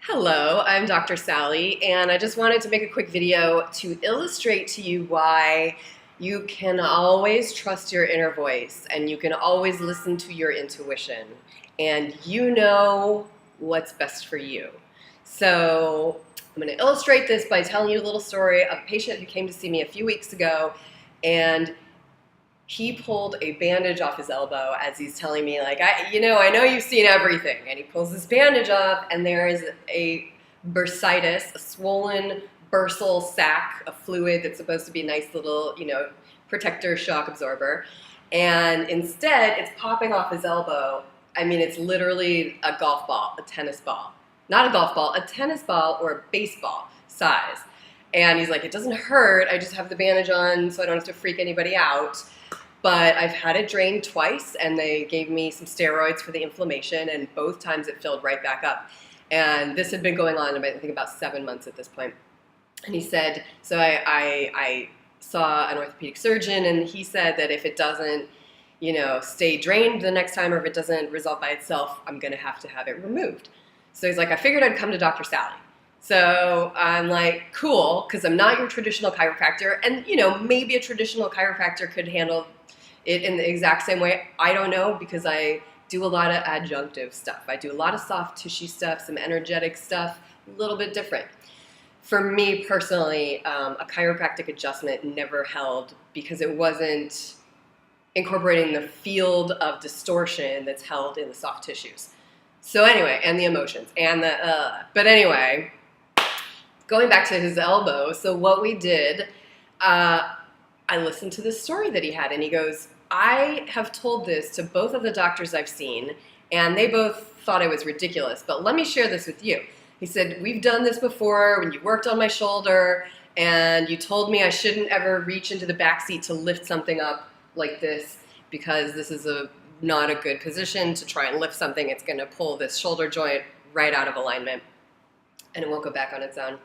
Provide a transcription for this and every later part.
Hello, I'm Dr. Sally, and I just wanted to make a quick video to illustrate to you why you can always trust your inner voice and you can always listen to your intuition, and you know what's best for you. So I'm going to illustrate this by telling you a little story of a patient who came to see me a few weeks ago, and he pulled a bandage off his elbow as he's telling me, like, I know you've seen everything. And he pulls this bandage off, and there is a bursitis, a swollen bursal sac of fluid that's supposed to be a nice little, protector shock absorber. And instead, it's popping off his elbow. I mean, it's literally a golf ball, a tennis ball. Not a golf ball, a tennis ball or a baseball size. And he's like, it doesn't hurt. I just have the bandage on so I don't have to freak anybody out. But I've had it drained twice, and they gave me some steroids for the inflammation, and both times it filled right back up. And this had been going on, I think, about 7 months at this point. And he said, so I saw an orthopedic surgeon, and he said that if it doesn't, stay drained the next time, or if it doesn't resolve by itself, I'm going to have it removed. So he's like, I figured I'd come to Dr. Sally. So I'm like, cool, because I'm not your traditional chiropractor, and maybe a traditional chiropractor could handle it in the exact same way. I don't know, because I do a lot of adjunctive stuff. I do a lot of soft tissue stuff, some energetic stuff, a little bit different. For me personally, a chiropractic adjustment never held because it wasn't incorporating the field of distortion that's held in the soft tissues. So anyway, and the emotions, and but anyway, going back to his elbow, so what we did, I listened to this story that he had, and he goes, I have told this to both of the doctors I've seen, and they both thought it was ridiculous, but let me share this with you. He said, we've done this before when you worked on my shoulder, and you told me I shouldn't ever reach into the back seat to lift something up like this, because this is not a good position to try and lift something. It's going to pull this shoulder joint right out of alignment, and it won't go back on its own.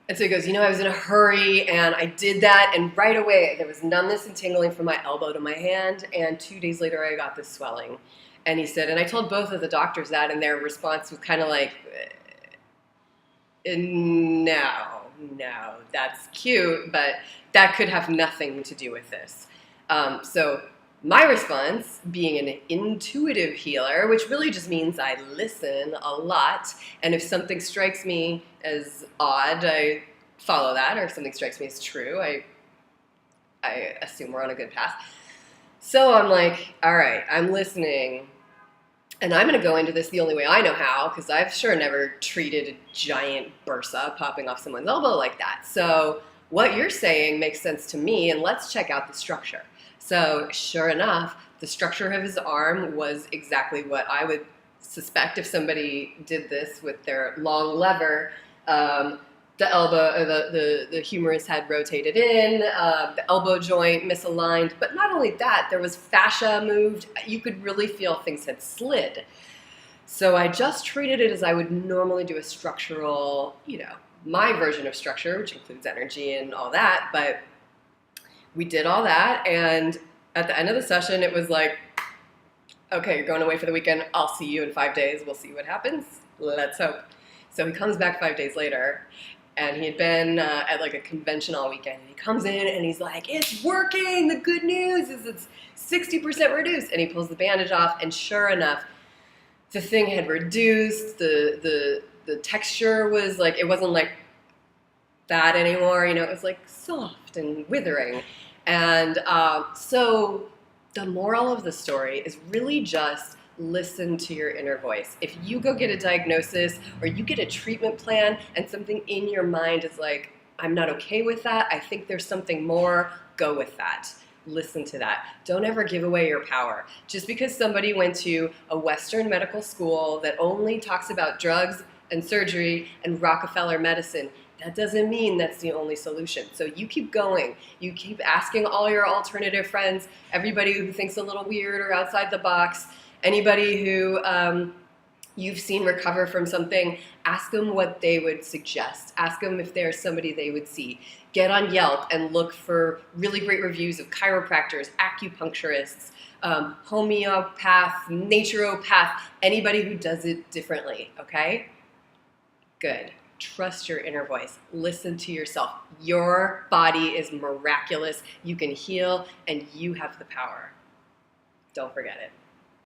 And so he goes, I was in a hurry, and I did that, and right away there was numbness and tingling from my elbow to my hand, and 2 days later I got this swelling. And he said, and I told both of the doctors that, and their response was kind of like, no, that's cute, but that could have nothing to do with this. So my response, being an intuitive healer, which really just means I listen a lot, and if something strikes me as odd, I follow that, or if something strikes me as true, I assume we're on a good path. So I'm like, all right, I'm listening, and I'm going to go into this the only way I know how, because I've sure never treated a giant bursa popping off someone's elbow like that. So what you're saying makes sense to me, and let's check out the structure. So sure enough, the structure of his arm was exactly what I would suspect if somebody did this with their long lever. The elbow, the humerus had rotated in, the elbow joint misaligned, but not only that, there was fascia moved. You could really feel things had slid. So I just treated it as I would normally do a structural, my version of structure, which includes energy and all that, but we did all that, and at the end of the session, it was like, okay, you're going away for the weekend. I'll see you in 5 days. We'll see what happens. Let's hope. So he comes back 5 days later, and he had been at like a convention all weekend. And he comes in, and he's like, it's working. The good news is it's 60% reduced. And he pulls the bandage off, and sure enough, the thing had reduced. The texture was like, it wasn't like that anymore. It was like soft and withering. And so the moral of the story is really just listen to your inner voice. If you go get a diagnosis or you get a treatment plan and something in your mind is like, I'm not okay with that, I think there's something more, go with that. Listen to that. Don't ever give away your power. Just because somebody went to a Western medical school that only talks about drugs and surgery and Rockefeller medicine, that doesn't mean that's the only solution. So you keep going. You keep asking all your alternative friends, everybody who thinks a little weird or outside the box, anybody who you've seen recover from something, ask them what they would suggest. Ask them if there's somebody they would see. Get on Yelp and look for really great reviews of chiropractors, acupuncturists, homeopath, naturopath, anybody who does it differently, okay? Good. Trust your inner voice. Listen to yourself. Your body is miraculous. You can heal, and you have the power. Don't forget it.